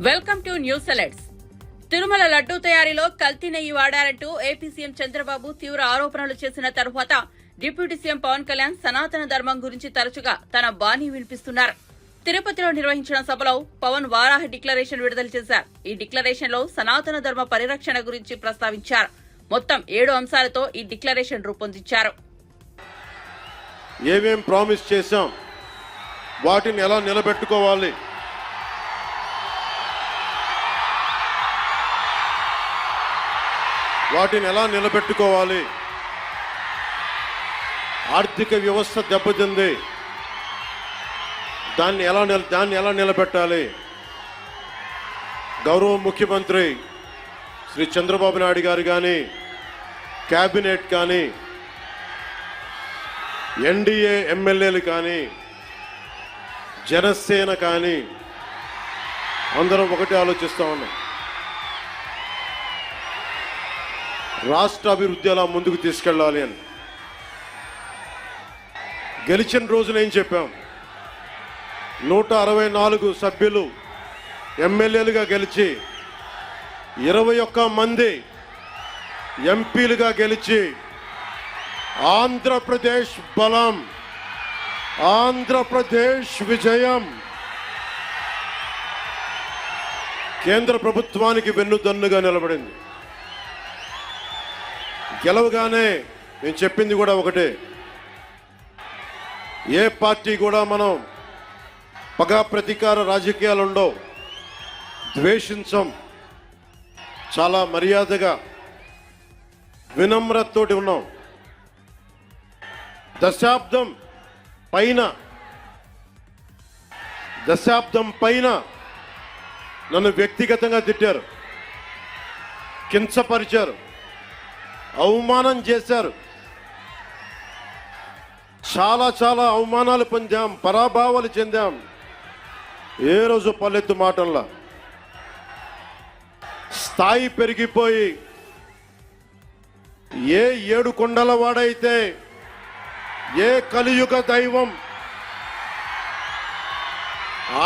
Welcome to news alerts. Tirumala laddu తయారీలో కల్తీ నెయ్యి వాడారంటూ ఏపీ సీఎం చంద్రబాబు తీవ్ర ఆరోపణలు చేసిన తరువాత డిప్యూటీ సీఎం పవన్ కళ్యాణ్ సనాతన ధర్మం గురించి తరచుగా తన బాణీ వినిపిస్తున్నారు. తిరుపతిలో నిర్వహించిన సభలో పవన్ వారాహ డిక్లరేషన్ విడుదల చేశారు. ఈ డిక్లరేషన్ లో సనాతన ధర్మ పరిరక్షణ గురించి ప్రస్తావించారు. మొత్తం 7 అంశాలతో ఈ డిక్లరేషన్ రూపొందించారు. ఏమేం ప్రామిస్ చేశాం, వాటిని ఎలా నిలబెట్టుకోవాలి, ఆర్థిక వ్యవస్థ దెబ్బతింది, దాన్ని ఎలా నిలబెట్టాలి. గౌరవ ముఖ్యమంత్రి శ్రీ చంద్రబాబు నాయుడు గారు కానీ, కేబినెట్ కానీ, ఎన్డీఏ ఎమ్మెల్యేలు కానీ, జనసేన కానీ అందరం ఒకటి ఆలోచిస్తా ఉన్నాం. రాష్ట్ర అభివృద్ధి ఎలా ముందుకు తీసుకెళ్ళాలి అని. గెలిచిన రోజున ఏం చెప్పాం? 164 సభ్యులు ఎమ్మెల్యేలుగా గెలిచి 21 మంది ఎంపీలుగా గెలిచి ఆంధ్రప్రదేశ్ బలం, ఆంధ్రప్రదేశ్ విజయం, కేంద్ర ప్రభుత్వానికి వెన్నుదన్నుగా నిలబడింది. గెలవగానే నేను చెప్పింది కూడా ఒకటే, ఏ పార్టీ కూడా మనం పగా ప్రతీకార రాజకీయాలు ఉండవు, ద్వేషించం, చాలా మర్యాదగా వినమ్రతతోటి ఉన్నాం. దశాబ్దం పైన నన్ను వ్యక్తిగతంగా తిట్టారు, కించపరిచారు, అవమానం చేశారు. చాలా అవమానాలు పొందాం, పరాభావాలు చెందాం. ఏ రోజు పల్లెత్తు మాటల్లా స్థాయి పెరిగిపోయి ఏ 7 కొండల వాడైతే, ఏ కలియుగ దైవం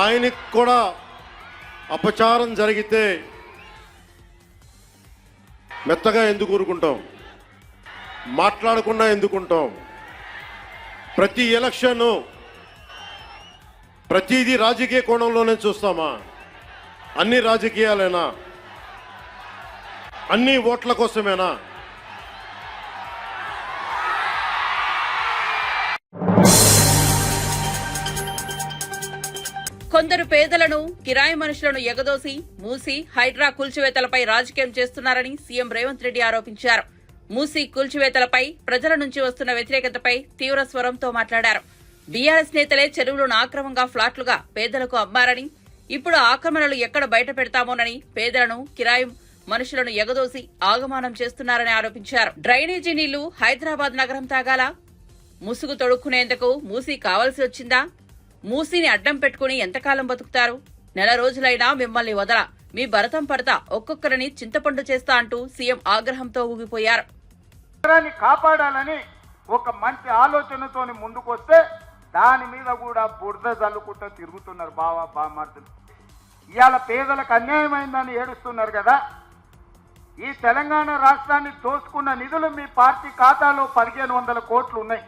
ఆయనకి కూడా అపచారం జరిగితే మెత్తగా ఎందుకు ఊరుకుంటాం, మాట్లాడకుండా ఎందుకుంటాం? ప్రతి ఎలక్షన్ ప్రతిదీ రాజకీయ కోణంలోనే చూస్తామా? అన్ని రాజకీయాలేనా? అన్ని ఓట్ల కోసమేనా? కొందరు పేదలను, కిరాయి మనుషులను ఎగదోసి మూసీ, హైడ్రా కూల్చివేతలపై రాజకీయం చేస్తున్నారని సీఎం రేవంత్ రెడ్డి ఆరోపించారు. మూసీ కూల్చివేతలపై ప్రజల నుంచి వస్తున్న వ్యతిరేకతపై తీవ్ర స్వరంతో మాట్లాడారు. బీఆర్ఎస్ నేతలే చెరువులను ఆక్రమంగా ఫ్లాట్లుగా పేదలకు అమ్మారని, ఇప్పుడు ఆక్రమణలు ఎక్కడ బయట పెడతామోనని పేదలను, కిరాయి మనుషులను ఎగదోసి ఆగమానం చేస్తున్నారని ఆరోపించారు. డ్రైనేజీ నీళ్లు హైదరాబాద్ నగరం తాగాలా? ముసుగు తొడుక్కునేందుకు మూసీ కావాల్సి వచ్చిందా? మూసీని అడ్డం పెట్టుకుని ఎంతకాలం బతుకుతారు? నెల రోజులైనా మిమ్మల్ని వదల, మీ భరతం పడతా, ఒక్కొక్కరిని చింతపండు చేస్తా అంటూ సీఎం ఆగ్రహంతో ఊగిపోయారు. కాపాడాలని ఒక మంచి ఆలోచనతోని ముందుకొస్తే దాని మీద కూడా బురద జల్లుకుంటూ తిరుగుతున్నారు బామర్దులు. ఇవాళ పేదలకు అన్యాయమైందని ఏడుస్తున్నారు కదా. ఈ తెలంగాణ రాష్ట్రాన్ని దోచుకున్న నిధులు మీ పార్టీ ఖాతాలో 1500 కోట్లు ఉన్నాయి.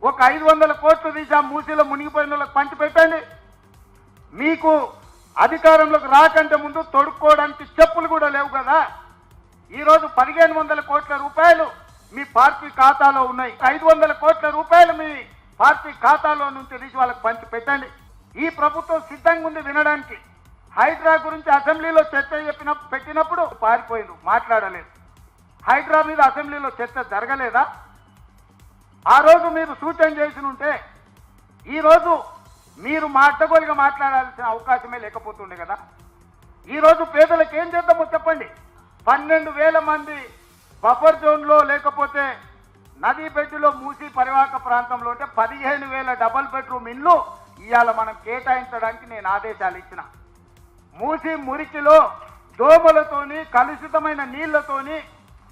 ఒక 500 కోట్లు తీసి మూసీలో మునిగిపోయిన వాళ్ళకి పంచి పెట్టండి. మీకు అధికారంలోకి రాకంటే ముందు తొడుక్కోవడానికి చెప్పులు కూడా లేవు కదా. ఈరోజు 1500 కోట్ల రూపాయలు మీ పార్టీ ఖాతాలో ఉన్నాయి. 500 కోట్ల రూపాయలు మీ పార్టీ ఖాతాలో నుంచి తీసి వాళ్ళకి పంచి పెట్టండి. ఈ ప్రభుత్వం సిద్ధంగా ఉంది వినడానికి. హైడ్రా గురించి అసెంబ్లీలో చర్చ పెట్టినప్పుడు పారిపోయింది, మాట్లాడలేదు. హైడ్రా మీద అసెంబ్లీలో చర్చ జరగలేదా? ఆ రోజు మీరు సూచన చేసి ఉంటే ఈరోజు మీరు అడ్డగోలుగా మాట్లాడాల్సిన అవకాశమే లేకపోతుండే కదా. ఈరోజు పేదలకు ఏం చేద్దామో చెప్పండి. 12,000 మంది బఫర్ జోన్లో, లేకపోతే నదీ బెడ్డులో, మూసీ పరివాహక ప్రాంతంలో ఉంటే 15,000 డబల్ బెడ్రూమ్ ఇండ్లు ఇవాళ మనం కేటాయించడానికి నేను ఆదేశాలు ఇచ్చిన. మూసీ మురికిలో దోమలతోని, కలుషితమైన నీళ్లతోని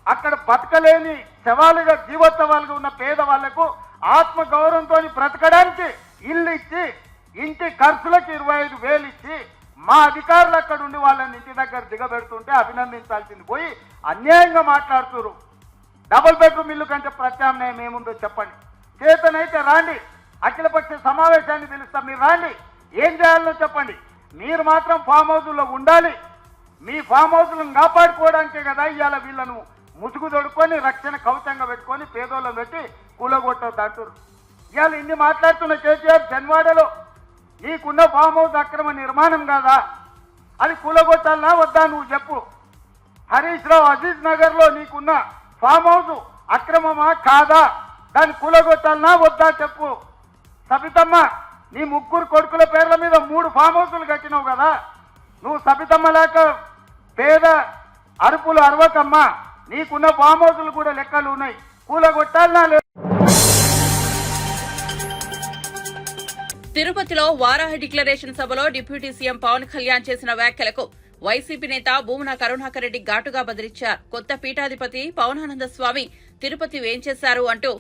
అక్కడ బతకలేని శవాలుగా, జీవోత్సవాలుగా ఉన్న పేదవాళ్లకు ఆత్మగౌరవంతో బ్రతకడానికి ఇల్లు ఇచ్చి, ఇంటి ఖర్చులకు 25,000 ఇచ్చి మా అధికారులు అక్కడ ఉండి వాళ్ళని ఇంటి దగ్గర దిగబెడుతుంటే అభినందించాల్సింది పోయి అన్యాయంగా మాట్లాడుతున్నారు. డబుల్ బెడ్రూమ్ ఇల్లు కంటే ప్రత్యామ్నాయం ఏముందో చెప్పండి. చేతనైతే రాండి, అఖిలపక్ష సమావేశాన్ని పిలుస్తాం, మీరు రాండి, ఏం చేయాలో చెప్పండి. మీరు మాత్రం ఫామ్ హౌస్లో ఉండాలి. మీ ఫామ్ హౌస్లను కాపాడుకోవడానికే కదా ఇవాళ వీళ్ళను ముసుగు తొడుక్కొని రక్షణ కవచంగా పెట్టుకొని పేదోళ్ళని పెట్టి కూలగొట్టొద్దు అంటారు. ఇవాళ ఇన్ని మాట్లాడుతున్న కేసీఆర్ జన్వాడలో నీకున్న ఫామ్ హౌస్ అక్రమ నిర్మాణం కాదా, అది కూలగొట్టాలనా వద్దా నువ్వు చెప్పు. హరీష్ రావు అజీజ్ నగర్లో నీకున్న ఫామ్ హౌస్ అక్రమమా కాదా, దాన్ని కూలగొట్టాలనా వద్దా చెప్పు. సబితమ్మ నీ ముగ్గురు కొడుకుల పేర్ల మీద 3 ఫామ్ హౌసులు కట్టినావు కదా, నువ్వు సబితమ్మ లేక పేద అరుపులు అరవకమ్మా, నీకున్న ఫామ్ హౌసులు కూడా లెక్కలు ఉన్నాయి, కూలగొట్టాలనా లేదు. తిరుపతిలో వారాహి డిక్లరేషన్ సభలో డిప్యూటీ సీఎం పవన్ కళ్యాణ్ చేసిన వ్యాఖ్యలకు వైసీపీ నేత భూమన కరుణాకర్ రెడ్డి ఘాటుగా బదిలిచ్చారు. కొత్త పీఠాధిపతి పవనానంద స్వామి తిరుపతి వేంచేశారు అంటూ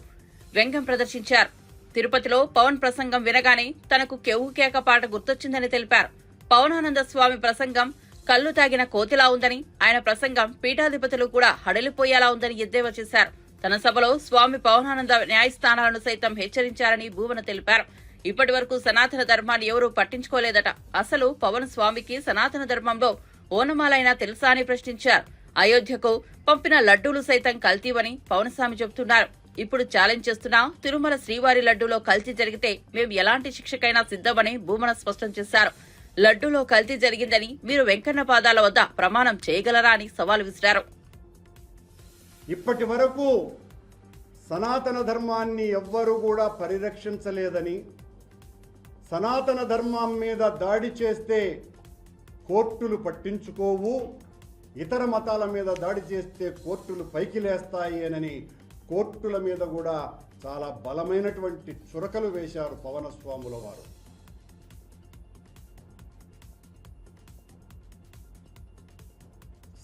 వ్యంగ్యం ప్రదర్శించారు. తిరుపతిలో పవన్ ప్రసంగం వినగానే తనకు కెవ్వు కేక పాట గుర్తొచ్చిందని తెలిపారు. పవనానంద స్వామి ప్రసంగం కళ్లు తాగిన కోతిలా ఉందని, ఆయన ప్రసంగం పీఠాధిపతులు కూడా హడలిపోయేలా ఉందని ఎద్దేవా చేశారు. తన సభలో స్వామి పవనానంద న్యాయస్థానాలను సైతం హెచ్చరించారని భూమన తెలిపారు. ఇప్పటి వరకు సనాతన ధర్మాన్ని ఎవరూ పట్టించుకోలేదట. అసలు పవన్ స్వామికి సనాతన ధర్మంలో ఓనమాలైనా తెలుసా అని ప్రశ్నించారు. అయోధ్యకు పంపిన లడ్డూలు సైతం కల్తీవని పవనస్వామి చెబుతున్నారు. ఇప్పుడు ఛాలెంజ్ చేస్తున్నా తిరుమల శ్రీవారి లడ్డూలో కల్తీ జరిగితే మేము ఎలాంటి శిక్షకైనా సిద్ధమని భూమన స్పష్టం చేశారు. లడ్డూలో కల్తీ జరిగిందని మీరు వెంకన్న పాదాల వద్ద ప్రమాణం చేయగలరా అని సవాల్ విసిరారు. ఇప్పటి వరకు సనాతన ధర్మాన్ని ఎవ్వరూ కూడా పరిరక్షించలేదని, సనాతన ధర్మం మీద దాడి చేస్తే కోర్టులు పట్టించుకోవు, ఇతర మతాల మీద దాడి చేస్తే కోర్టులు పైకి లేస్తాయి అని కోర్టుల మీద కూడా చాలా బలమైనటువంటి చురకలు వేశారు పవనస్వాముల వారు.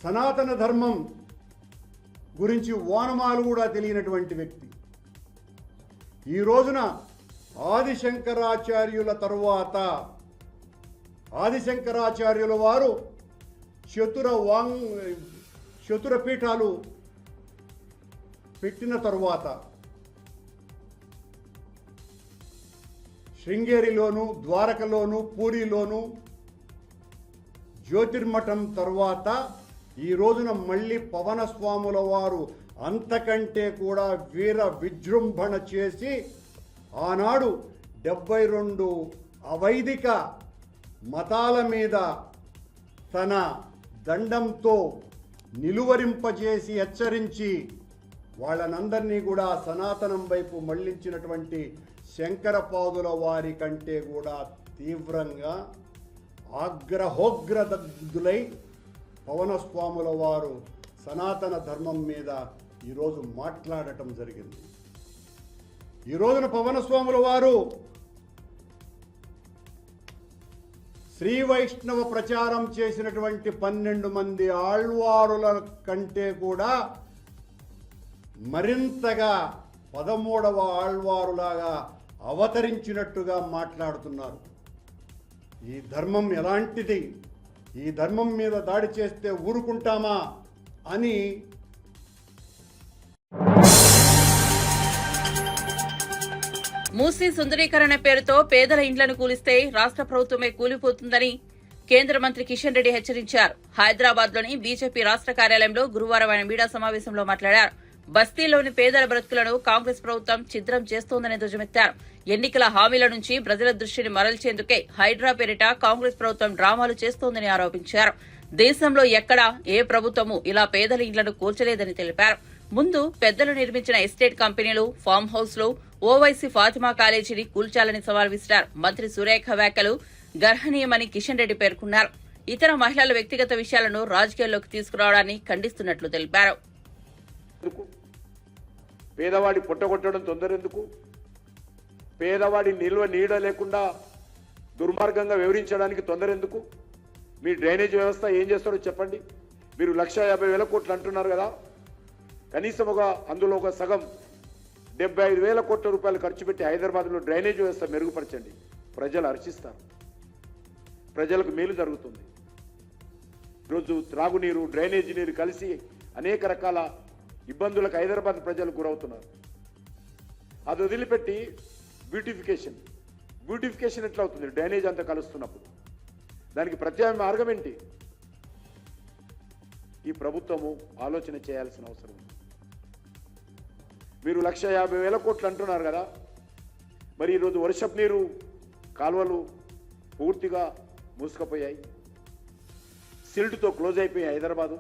సనాతన ధర్మం గురించి ఓనమాలు కూడా తెలియనటువంటి వ్యక్తి ఈ రోజున ఆదిశంకరాచార్యుల తరువాత ఆదిశంకరాచార్యుల వారు చతుర పీఠాలు పెట్టిన తరువాత శృంగేరిలోను, ద్వారకలోను, పూరిలోను జ్యోతిర్మఠం తరువాత ఈ రోజున మళ్ళీ పవనస్వాముల వారు అంతకంటే కూడా వీర విజృంభణ చేసి ఆనాడు 72 అవైదిక మతాల మీద తన దండంతో నిలువరింపజేసి హెచ్చరించి వాళ్ళనందరినీ కూడా సనాతనం వైపు మళ్లించినటువంటి శంకరపాదుల వారి కంటే కూడా తీవ్రంగా ఆగ్రహోగ్రదగ్ధులై పవనస్వాముల వారు సనాతన ధర్మం మీద ఈరోజు మాట్లాడటం జరిగింది. ఈ రోజున పవనస్వాముల వారు శ్రీ వైష్ణవ ప్రచారం చేసినటువంటి 12 మంది ఆళ్వారుల కంటే కూడా మరింతగా 13వ ఆళ్వారులాగా అవతరించినట్టుగా మాట్లాడుతున్నారు. ఈ ధర్మం ఎలాంటిది, ఈ ధర్మం మీద దాడి చేస్తే ఊరుకుంటామా అని మూసీ సుందరీకరణ పేరుతో పేదల ఇండ్లను కూలిస్తే రాష్ట్ర ప్రభుత్వమే కూలిపోతుందని కేంద్ర మంత్రి కిషన్ రెడ్డి హెచ్చరించారు. హైదరాబాద్ లోని బీజేపీ రాష్ట్ర కార్యాలయంలో గురువారం ఆయన మీడియా సమావేశంలో మాట్లాడారు. బస్తీలోని పేదల బ్రతుకులను కాంగ్రెస్ ప్రభుత్వం ఛిద్రం చేస్తోందని ధ్వజమెత్తారు. ఎన్నికల హామీల నుంచి ప్రజల దృష్టిని మరల్చేందుకే హైడ్రా పేరిట కాంగ్రెస్ ప్రభుత్వం డ్రామాలు చేస్తోందని ఆరోపించారు. దేశంలో ఎక్కడా ఏ ప్రభుత్వమూ ఇలా పేదల ఇండ్లను కూల్చలేదని తెలిపారు. ముందు పెద్దలు నిర్మించిన ఎస్టేట్ కంపెనీలు, ఫామ్ హౌస్లు, ఓవైసీ ఫాతిమా కాలేజీని కూల్చాలని సవాల్ విసిరారు. మంత్రి సురేఖ వ్యాఖ్యలు గర్హనీయమని కిషన్ రెడ్డి పేర్కొన్నారు. ఇతర మహిళల వ్యక్తిగత విషయాలను రాజకీయాల్లోకి తీసుకురావడాన్ని ఖండిస్తున్నట్లు తెలిపారు. పేదవాడి పుట్టగొట్టడం తొందరెందుకు? పేదవాడి నిల్వ నీడ లేకుండా దుర్మార్గంగా వివరించడానికి తొందరెందుకు? మీ డ్రైనేజ్ వ్యవస్థ ఏం చేస్తారో చెప్పండి. మీరు 1,50,000 కోట్లు అంటున్నారు కదా, కనీసం అందులో ఒక సగం 75,000 కోట్ల రూపాయలు ఖర్చు పెట్టి హైదరాబాద్లో డ్రైనేజ్ వ్యవస్థ మెరుగుపరచండి, ప్రజలు హర్షిస్తారు. ప్రజలకు మేలు జరుగుతుంది. ఈరోజు త్రాగునీరు, డ్రైనేజీ నీరు కలిసి అనేక రకాల ఇబ్బందులకు హైదరాబాద్ ప్రజలు గురవుతున్నారు. అది వదిలిపెట్టి బ్యూటిఫికేషన్ ఎట్లా అవుతుంది? డ్రైనేజ్ అంతా కలుస్తున్నప్పుడు దానికి ప్రత్యామ్నాయ మార్గం ఏంటి? ఈ ప్రభుత్వము ఆలోచన చేయాల్సిన అవసరం ఉంది. మీరు 1,50,000 కోట్లు అంటున్నారు కదా, మరి ఈరోజు వర్షపు నీరు కాలువలు పూర్తిగా మూసుకుపోయాయి, సిల్ట్తో క్లోజ్ అయిపోయాయి హైదరాబాదు.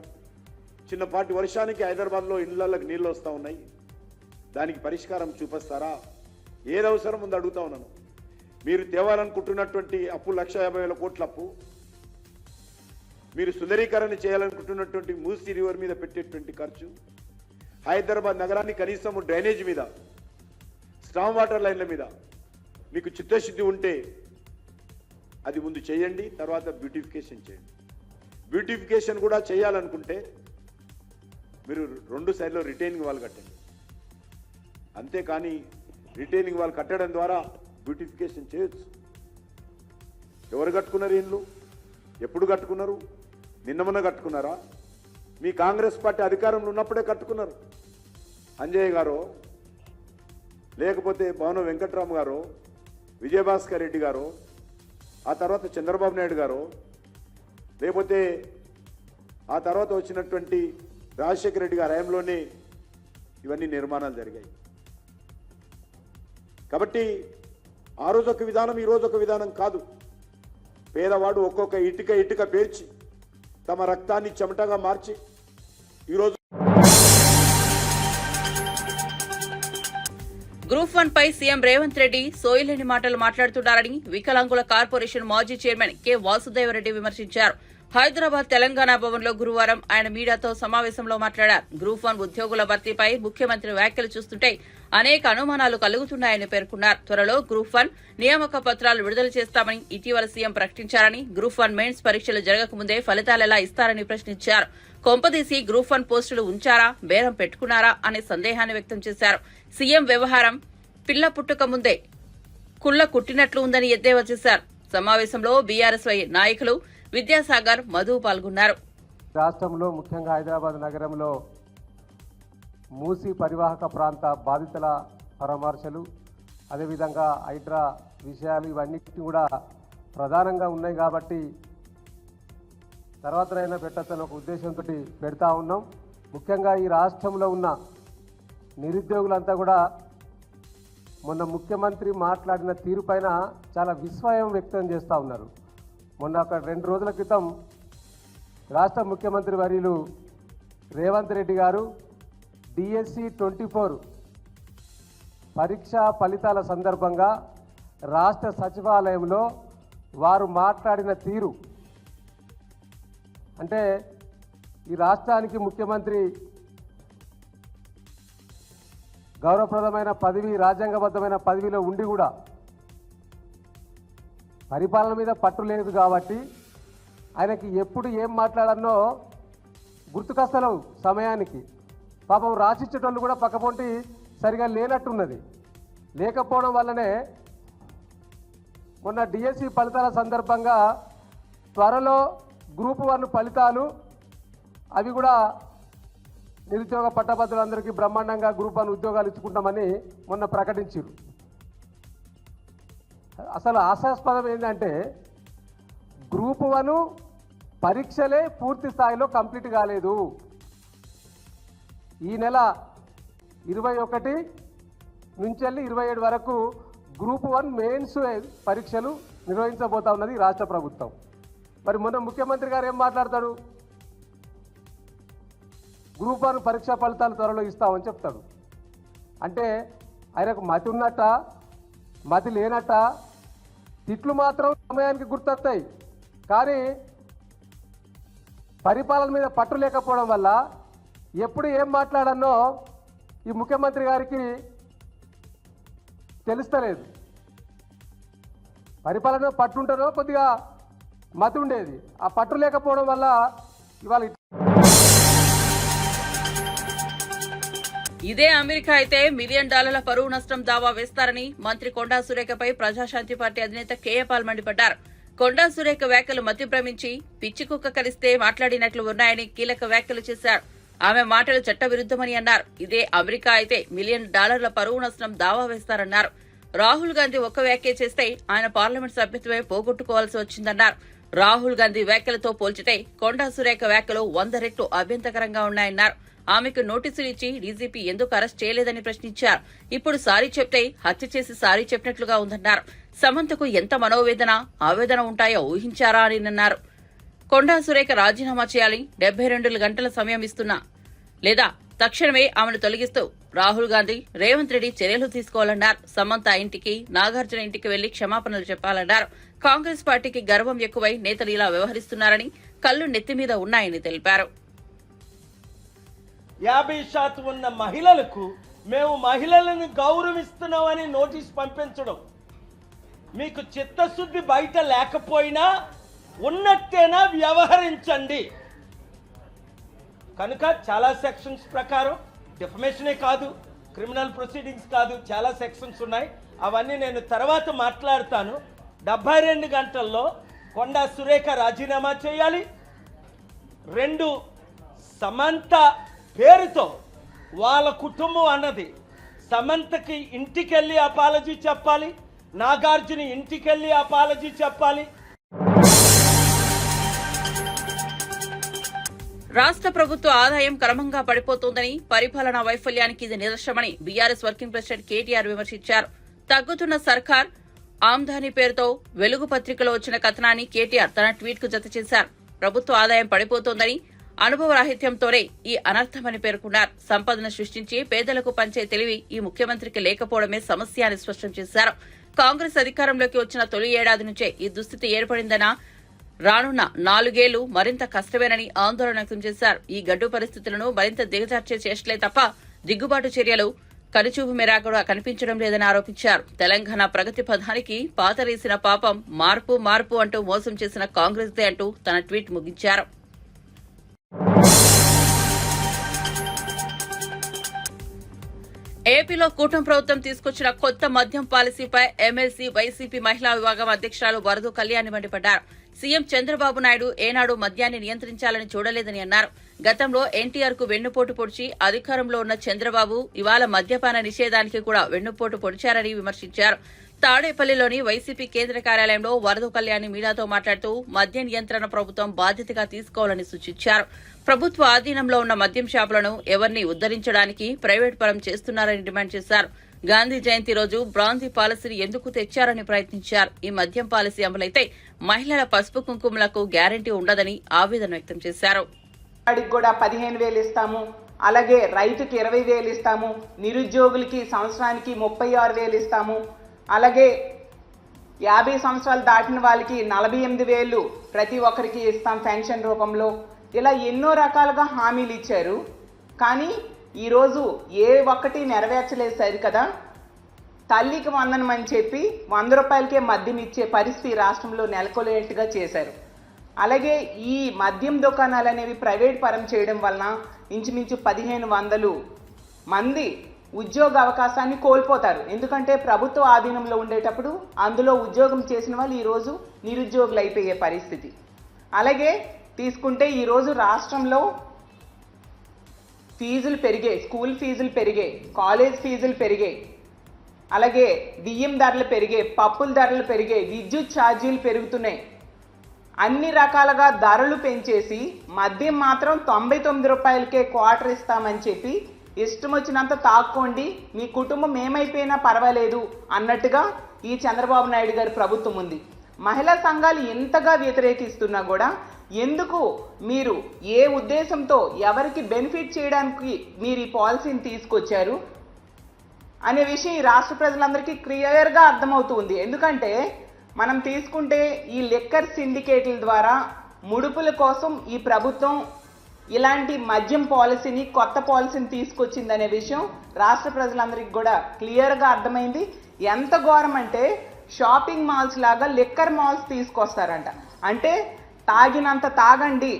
చిన్నపాటి వర్షానికి హైదరాబాద్లో ఇళ్లకి నీళ్ళు వస్తూ ఉన్నాయి. దానికి పరిష్కారం చూపిస్తారా? ఏది అవసరం ఉందో అడుగుతా ఉన్నాను. మీరు తేవాలనుకుంటున్నటువంటి అప్పు 1,50,000 కోట్ల అప్పు, మీరు సుందరీకరణ చేయాలనుకుంటున్నటువంటి మూసీ రివర్ మీద పెట్టేటువంటి ఖర్చు, హైదరాబాద్ నగరాన్ని కనీసం డ్రైనేజ్ మీద, స్టామ్ వాటర్ లైన్ల మీద మీకు చిత్తశుద్ధి ఉంటే అది ముందు చేయండి, తర్వాత బ్యూటిఫికేషన్ చేయండి. బ్యూటిఫికేషన్ కూడా చేయాలనుకుంటే మీరు 2 సైడ్లో రిటైనింగ్ వాల్ కట్టండి. అంతేకాని రిటైనింగ్ వాల్ కట్టడం ద్వారా బ్యూటిఫికేషన్ చేయొచ్చు. ఎవరు కట్టుకున్నారు ఇండ్లు? ఎప్పుడు కట్టుకున్నారు? నిన్న మొన్న కట్టుకున్నారా? మీ కాంగ్రెస్ పార్టీ అధికారంలో ఉన్నప్పుడే కట్టుకున్నారు. అంజయ్య గారు, లేకపోతే భవన వెంకట్రామ్ గారు, విజయభాస్కర్ రెడ్డి గారు, ఆ తర్వాత చంద్రబాబు నాయుడు గారు, లేకపోతే ఆ తర్వాత వచ్చినటువంటి రాజశేఖర రెడ్డి గారి హయాంలోనే ఇవన్నీ నిర్మాణాలు జరిగాయి. కాబట్టి ఆ రోజు ఒక విధానం, ఈ రోజు ఒక విధానం కాదు. పేదవాడు ఒక్కొక్క ఇటుక పేర్చి తమ రక్తాన్ని చెమటగా మార్చి ఈరోజు గ్రూప్ 1 పై సీఎం రేవంత్ రెడ్డి సోయలేని మాటలు మాట్లాడుతున్నారని వికలాంగుల కార్పొరేషన్ మాజీ చైర్మన్ కె వాసుదేవరెడ్డి విమర్శించారు. హైదరాబాద్ తెలంగాణ భవన్లో గురువారం ఆయన మీడియాతో సమావేశంలో మాట్లాడారు. గ్రూప్ 1 ఉద్యోగుల భర్తీపై ముఖ్యమంత్రి వ్యాఖ్యలు చూస్తుంటే అనేక అనుమానాలు కలుగుతున్నాయని పేర్కొన్నారు. త్వరలో గ్రూప్ 1 నియామక పత్రాలు విడుదల చేస్తామని ఇటీవల సీఎం ప్రకటించారని, గ్రూప్ 1 మెయిన్స్ పరీక్షలు జరగకముందే ఫలితాలెలా ఇస్తారని ప్రశ్నించారు. కొంపదీసి గ్రూప్ 1 పోస్టులు ఉంచారా, బేరం పెట్టుకున్నారా అనే సందేహాన్ని వ్యక్తం చేశారు. సీఎం వ్యవహారం పిల్ల పుట్టుక ముందే కుళ్ల కుట్టినట్లు ఉందని ఎద్దేవా చేశారు. సమావేశంలో బీఆర్ఎస్వై నాయకులు విద్యాసాగర్, మధు పాల్గొన్నారు. రాష్ట్రంలో ముఖ్యంగా హైదరాబాద్ నగరంలో మూసీ పరివాహక ప్రాంత బాధితుల పరామర్శలు, అదేవిధంగా హైడ్రా విషయాలు ఇవన్నిటి కూడా ప్రధానంగా ఉన్నాయి కాబట్టి తర్వాతనైనా పెట్టచ్చని ఒక ఉద్దేశంతో పెడతా ఉన్నాం. ముఖ్యంగా ఈ రాష్ట్రంలో ఉన్న నిరుద్యోగులంతా కూడా మొన్న ముఖ్యమంత్రి మాట్లాడిన తీరుపైన చాలా విస్మయం వ్యక్తం చేస్తూ ఉన్నారు. మొన్న ఒక 2 రోజుల క్రితం రాష్ట్ర ముఖ్యమంత్రి వర్యులు రేవంత్ రెడ్డి గారు డిఎస్సి 24 పరీక్షా ఫలితాల సందర్భంగా రాష్ట్ర సచివాలయంలో వారు మాట్లాడిన తీరు అంటే ఈ రాష్ట్రానికి ముఖ్యమంత్రి గౌరవప్రదమైన పదవి, రాజ్యాంగబద్ధమైన పదవిలో ఉండి కూడా పరిపాలన మీద పట్టు లేదు కాబట్టి ఆయనకి ఎప్పుడు ఏం మాట్లాడానో గుర్తుకొస్తలేవు సమయానికి. పాపం రాసిచ్చేటోళ్ళు కూడా పక్కపొంటి సరిగా లేనట్టున్నది. లేకపోవడం వల్లనే మొన్న డిఎస్సి ఫలితాల సందర్భంగా త్వరలో గ్రూప్ 1 ఫలితాలు అవి కూడా నిరుద్యోగ పట్టభద్రులందరికీ బ్రహ్మాండంగా గ్రూప్ 1 ఉద్యోగాలు ఇచ్చుకుంటామని మొన్న ప్రకటించారు. అసలు ఆశాస్పదం ఏంటంటే గ్రూప్ 1 పరీక్షలే పూర్తి స్థాయిలో కంప్లీట్ కాలేదు. ఈ నెల 21 నుంచి 27 వరకు గ్రూప్ 1 మెయిన్స్ పరీక్షలు నిర్వహించబోతా ఉన్నది రాష్ట్ర ప్రభుత్వం. మరి మొన్న ముఖ్యమంత్రి గారు ఏం మాట్లాడతాడు? గ్రూప్ 1 పరీక్షా ఫలితాలు త్వరలో ఇస్తామని చెప్తాడు. అంటే ఆయనకు మతి ఉన్నట్ట, మతి లేనట్ట? తిట్లు మాత్రం సమయానికి గుర్తొస్తాయి, కానీ పరిపాలన మీద పట్టు లేకపోవడం వల్ల ఎప్పుడు ఏం మాట్లాడన్నో ఈ ముఖ్యమంత్రి గారికి తెలుస్తలేదు. పరిపాలన పట్టు ఉంటేనో కొద్దిగా మతి ఉండేది, ఆ పట్టు లేకపోవడం వల్ల ఇవాళ ఇదే అమెరికా అయితే $1 మిలియన్ పరువు నష్టం దావా వేస్తారని మంత్రి కొండా సురేఖపై ప్రజాశాంతి పార్టీ అధినేత కేఏ పాల్ మండిపడ్డారు. కొండా సురేఖ వ్యాఖ్యలు మతిభ్రమించి పిచ్చి కుక్క కలిస్తే మాట్లాడినట్లు ఉన్నాయని కీలక వ్యాఖ్యలు చేశారు. ఆమె మాటలు చట్టవిరుద్ధమని అన్నారు. ఇదే అమెరికా అయితే $1 మిలియన్ పరువు నష్టం దావా వేస్తారన్నారు. రాహుల్ గాంధీ ఒక్క వ్యాఖ్య చేస్తే ఆయన పార్లమెంట్ సభ్యత్వమే పోగొట్టుకోవాల్సి వచ్చిందన్నారు. రాహుల్ గాంధీ వ్యాఖ్యలతో పోల్చితే కొండా సురేఖ వ్యాఖ్యలు 100 రెట్లు అభ్యంతకరంగా ఉన్నాయన్నారు. ఆమెకు నోటీసులు ఇచ్చి డీజీపీ ఎందుకు అరెస్ట్ చేయలేదని ప్రశ్నించారు. ఇప్పుడు సారీ చెప్తే హత్య చేసి సారీ చెప్పినట్లుగా ఉందన్నారు. సమంతకు ఎంత మనోవేదన ఆవేదన ఉంటాయో ఊహించారా అని అన్నారు. కొండా సురేఖ రాజీనామా చేయాలి, 72 గంటల సమయం ఇస్తున్నా లేదా తక్షణమే ఆమెను తొలగిస్తూ రాహుల్ గాంధీ, రేవంత్ రెడ్డి చర్యలు తీసుకోవాలన్నారు. సమంత ఇంటికి, నాగార్జున ఇంటికి వెళ్లి క్షమాపణలు చెప్పాలన్నారు. కాంగ్రెస్ పార్టీకి గర్వం ఎక్కువై నేతలు ఇలా వ్యవహరిస్తున్నారని, కళ్లు నెత్తిమీద ఉన్నాయని తెలిపారు. 50% ఉన్న మహిళలకు మేము మహిళలను గౌరవిస్తున్నామని నోటీస్ పంపించడం, మీకు చిత్తశుద్ధి బయట లేకపోయినా ఉన్నట్టేనా వ్యవహరించండి. కనుక చాలా సెక్షన్స్ ప్రకారం డిఫమేషనే కాదు, క్రిమినల్ ప్రొసీడింగ్స్ కాదు, చాలా సెక్షన్స్ ఉన్నాయి. అవన్నీ నేను తర్వాత మాట్లాడతాను. 72 గంటల్లో కొండా సురేఖ రాజీనామా చేయాలి. 2, సమంత పేరుతో వాళ్ళ కుటుంబం అన్నది సమంతకి ఇంటికెళ్ళి అపాలజీ చెప్పాలి, నాగార్జున ఇంటికెళ్ళి అపాలజీ చెప్పాలి. రాష్ట్ర ప్రభుత్వ ఆదాయం క్రమంగా పడిపోతోందని, పరిపాలనా వైఫల్యానికి ఇది నిదర్శనమని బీఆర్ఎస్ వర్కింగ్ ప్రెసిడెంట్ కేటీఆర్ విమర్శించారు. తగ్గుతున్న సర్కార్ ఆమ్దానీ పేరుతో వెలుగు పత్రికలో వచ్చిన కథనాన్ని కేటీఆర్ తన ట్వీట్ కు జత చేశారు. ప్రభుత్వ ఆదాయం పడిపోతోందని, అనుభవరాహిత్యంతోనే ఈ అనర్థమని పేర్కొన్నారు. సంపదను సృష్టించి పేదలకు పంచే తెలివి ఈ ముఖ్యమంత్రికి లేకపోవడమే సమస్య అని స్పష్టం చేశారు. కాంగ్రెస్ అధికారంలోకి వచ్చిన తొలి ఏడాది నుంచే ఈ దుస్థితి ఏర్పడిందన్న, రానున్న 4 ఏళ్లు మరింత కష్టమేనని ఆందోళన వ్యక్తం చేశారు. ఈ గడ్డు పరిస్థితులను మరింత దిగజార్చే చేష్టలే తప్ప దిగ్గుబాటు చర్యలు కనుచూపు మేర కూడా కనిపించడం లేదని ఆరోపించారు. తెలంగాణ ప్రగతి పథానికి పాతరేసిన పాపం మార్పు మార్పు అంటూ మోసం చేసిన కాంగ్రెస్దే అంటూ తన ట్వీట్ ముగించారు. ఏపీలో కూటమి ప్రభుత్వం తీసుకొచ్చిన కొత్త మద్యం పాలసీపై ఎమ్మెల్సీ వైసీపీ మహిళా విభాగం అధ్యక్షురాలు వరదు కళ్యాణి మండిపడ్డారు. సీఎం చంద్రబాబు నాయుడు ఏనాడు మద్యాన్ని నియంత్రించాలని చూడలేదని అన్నారు. గతంలో ఎన్టీఆర్ కు వెన్నుపోటు పొడిచి అధికారంలో ఉన్న చంద్రబాబు ఇవాళ మద్యపాన నిషేధానికి కూడా వెన్నుపోటు పొడిచారని విమర్శించారు. తాడేపల్లిలోని వైసీపీ కేంద్ర కార్యాలయంలో వరదు కళ్యాణి మీడియాతో మాట్లాడుతూ మద్య నియంత్రణ ప్రభుత్వం బాధ్యతగా తీసుకోవాలని సూచించారు. ప్రభుత్వ ఆధీనంలో ఉన్న మద్యం షాపులను ఎవరిని ఉద్దరించడానికి ప్రైవేట్ పరం చేస్తున్నారని డిమాండ్ చేశారు. గాంధీ జయంతి రోజు బ్రాందీ పాలసీని ఎందుకు తెచ్చారని ప్రయత్నించారు. ఈ మద్యం పాలసీ అమలైతే మహిళల పసుపు కుంకుమలకు గ్యారంటీ ఉండదని ఆవేదన వ్యక్తం చేశారు. వాడికి కూడా 15,000 ఇస్తాము, అలాగే రైతుకి 20,000 ఇస్తాము, నిరుద్యోగులకి సంవత్సరానికి 36,000 ఇస్తాము, అలాగే 50 సంవత్సరాలు దాటిన వాళ్ళకి 48,000 ప్రతి ఒక్కరికి ఇస్తాం పెన్షన్ రూపంలో. ఇలా ఎన్నో రకాలుగా హామీలు ఇచ్చారు. కానీ ఈరోజు ఏ ఒక్కటి నెరవేర్చలేదు సరికదా. తల్లికి వందనం అని చెప్పి 100 రూపాయలకే మద్యం ఇచ్చే పరిస్థితి రాష్ట్రంలో నెలకొలేట్టుగా చేశారు. అలాగే ఈ మద్యం దుకాణాలు అనేవి ప్రైవేట్ పరం చేయడం వలన ఇంచుమించు 1,500 మంది ఉద్యోగ అవకాశాన్ని కోల్పోతారు. ఎందుకంటే ప్రభుత్వ ఆధీనంలో ఉండేటప్పుడు అందులో ఉద్యోగం చేసిన వాళ్ళు ఈరోజు నిరుద్యోగులు అయిపోయే పరిస్థితి. అలాగే తీసుకుంటే ఈరోజు రాష్ట్రంలో ఫీజులు పెరిగాయి, స్కూల్ ఫీజులు పెరిగాయి, కాలేజ్ ఫీజులు పెరిగాయి, అలాగే బియ్యం ధరలు పెరిగాయి, పప్పుల ధరలు పెరిగాయి, విద్యుత్ ఛార్జీలు పెరుగుతున్నాయి. అన్ని రకాలుగా ధరలు పెంచేసి మద్యం మాత్రం 99 రూపాయలకే క్వార్టర్ ఇస్తామని చెప్పి ఇష్టం వచ్చినంత తాక్కోండి, మీ కుటుంబం ఏమైపోయినా పర్వాలేదు అన్నట్టుగా ఈ చంద్రబాబు నాయుడు గారి ప్రభుత్వం ఉంది. మహిళా సంఘాలు ఎంతగా వ్యతిరేకిస్తున్నా కూడా ఎందుకు మీరు ఏ ఉద్దేశంతో ఎవరికి బెనిఫిట్ చేయడానికి మీరు ఈ పాలసీని తీసుకొచ్చారు అనే విషయం ఈ రాష్ట్ర ప్రజలందరికీ క్లియర్గా అర్థమవుతుంది. ఎందుకంటే మనం తీసుకుంటే ఈ లిక్కర్ సిండికేట్ల ద్వారా ముడుపుల కోసం ఈ ప్రభుత్వం ఇలాంటి మద్యం పాలసీని, కొత్త పాలసీని తీసుకొచ్చిందనే విషయం రాష్ట్ర ప్రజలందరికీ కూడా క్లియర్గా అర్థమైంది. ఎంత ఘోరం అంటే షాపింగ్ మాల్స్ లాగా లిక్కర్ మాల్స్ తీసుకొస్తారంట. అంటే తాగినంత తాగండి,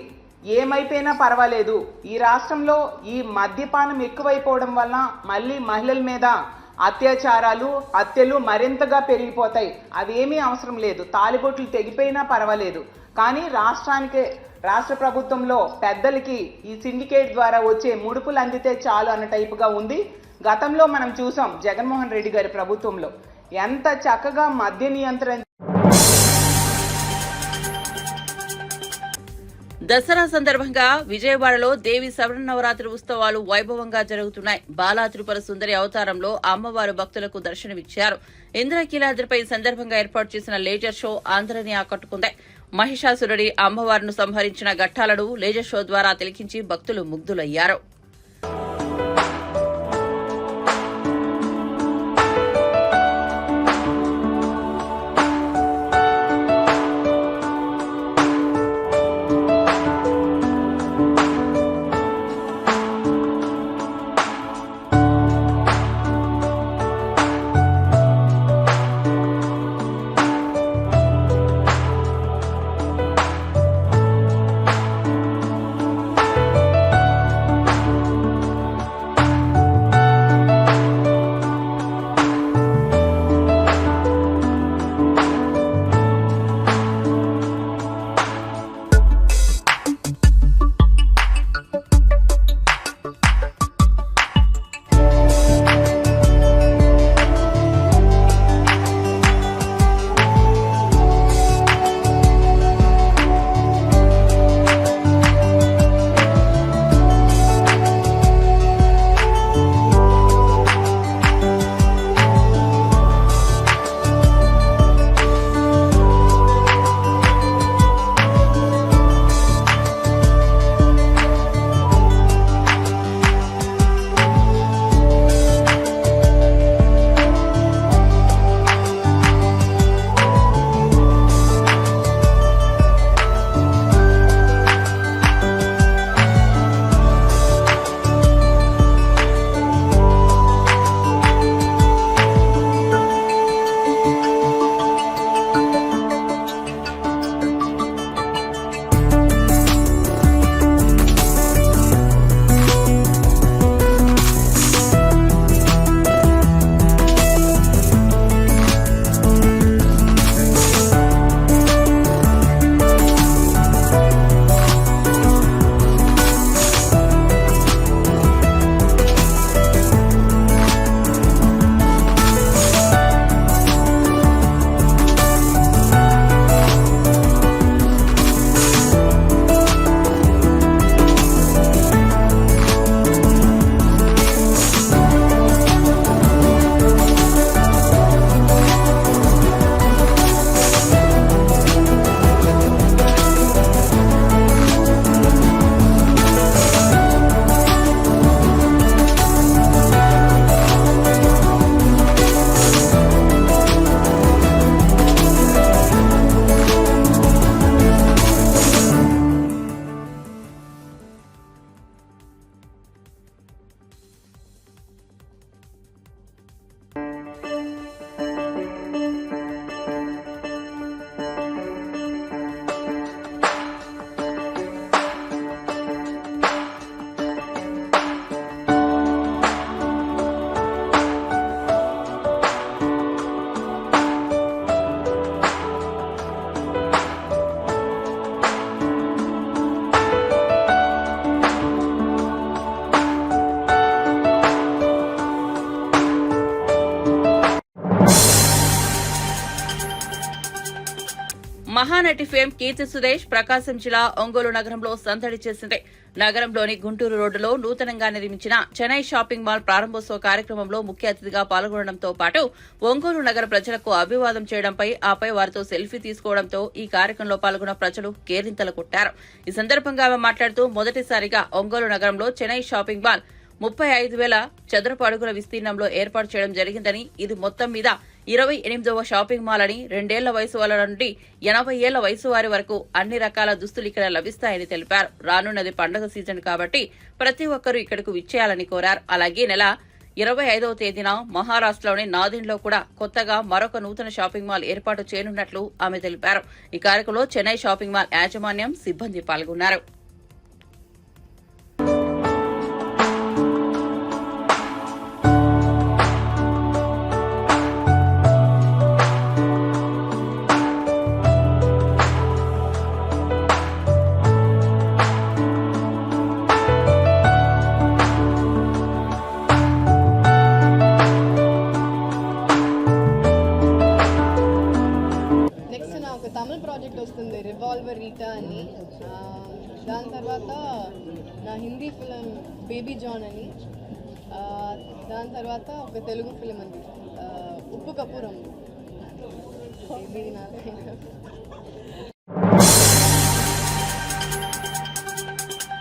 ఏమైపోయినా పర్వాలేదు. ఈ రాష్ట్రంలో ఈ మద్యపానం ఎక్కువైపోవడం వల్ల మళ్ళీ మహిళల మీద అత్యాచారాలు, హత్యలు మరింతగా పెరిగిపోతాయి. అవేమీ అవసరం లేదు. తాలిబొట్లు తెగిపోయినా పర్వాలేదు. కానీ రాష్ట్ర ప్రభుత్వంలో పెద్దలకి ఈ సిండికేట్ ద్వారా వచ్చే ముడుపులు అందితే చాలు అన్న టైపుగా ఉంది. గతంలో మనం చూసాం జగన్మోహన్ రెడ్డి గారి ప్రభుత్వంలో ఎంత చక్కగా మద్య నియంత్రణ. దసరా సందర్భంగా విజయవాడలో దేవి శరన్నవరాత్రి ఉత్సవాలు వైభవంగా జరుగుతున్నాయి. బాలా త్రిపుర సుందరి అవతారంలో అమ్మవారు భక్తులకు దర్శనమిచ్చారు. ఇంద్రకీలాద్రిపై సందర్భంగా ఏర్పాటు చేసిన లేజర్ షో అందరినీ ఆకట్టుకుంది. మహిషాసురుడి అమ్మవారిని సంహరించిన ఘట్టాలను లేజర్ షో ద్వారా తిలకించి భక్తులు ముగ్ధులయ్యారు. మహానటి ఫేమ్ కీర్తి సురేష్ ప్రకాశం జిల్లా ఒంగోలు నగరంలో సందడి చేసింది. నగరంలోని గుంటూరు రోడ్డులో నూతనంగా నిర్మించిన చెన్నై షాపింగ్ మాల్ ప్రారంభోత్సవ కార్యక్రమంలో ముఖ్య అతిథిగా పాల్గొనడంతో పాటు ఒంగోలు నగర ప్రజలకు అభివాదం చేయడంపై ఆపై వారితో సెల్ఫీ తీసుకోవడంతో ఈ కార్యక్రమంలో పాల్గొన్న ప్రజలు కేరింతలు కొట్టారు. ఈ సందర్భంగా ఆమె మాట్లాడుతూ మొదటిసారిగా ఒంగోలు నగరంలో చెన్నై షాపింగ్ మాల్ 35,000 చదరపు అడుగుల విస్తీర్ణంలో ఏర్పాటు చేయడం జరిగిందని, ఇది మొత్తం మీద 28వ షాపింగ్ మాల్ అని, 2 ఏళ్ల వయసు వాళ్ళ నుండి 80 ఏళ్ల వయసు వారి వరకు అన్ని రకాల దుస్తులు ఇక్కడ లభిస్తాయని తెలిపారు. రానున్నది పండుగ సీజన్ కాబట్టి ప్రతి ఒక్కరూ ఇక్కడకు విచ్చేయాలని కోరారు. అలాగే నెల 25వ తేదీన మహారాష్ట్రలోని నాదిన్లో కూడా కొత్తగా మరొక నూతన షాపింగ్ మాల్ ఏర్పాటు చేయనున్నట్లు ఆమె తెలిపారు. ఈ కార్యక్రమంలో చెన్నై షాపింగ్ మాల్ యాజమాన్యం, సిబ్బంది పాల్గొన్నారు. రీటా అని. దాని తర్వాత నా హిందీ ఫిలిం బేబీ జాన్ అని. దాని తర్వాత ఒక తెలుగు ఫిలిం ఉంది ఉప్పు కపూరం. ఇది నా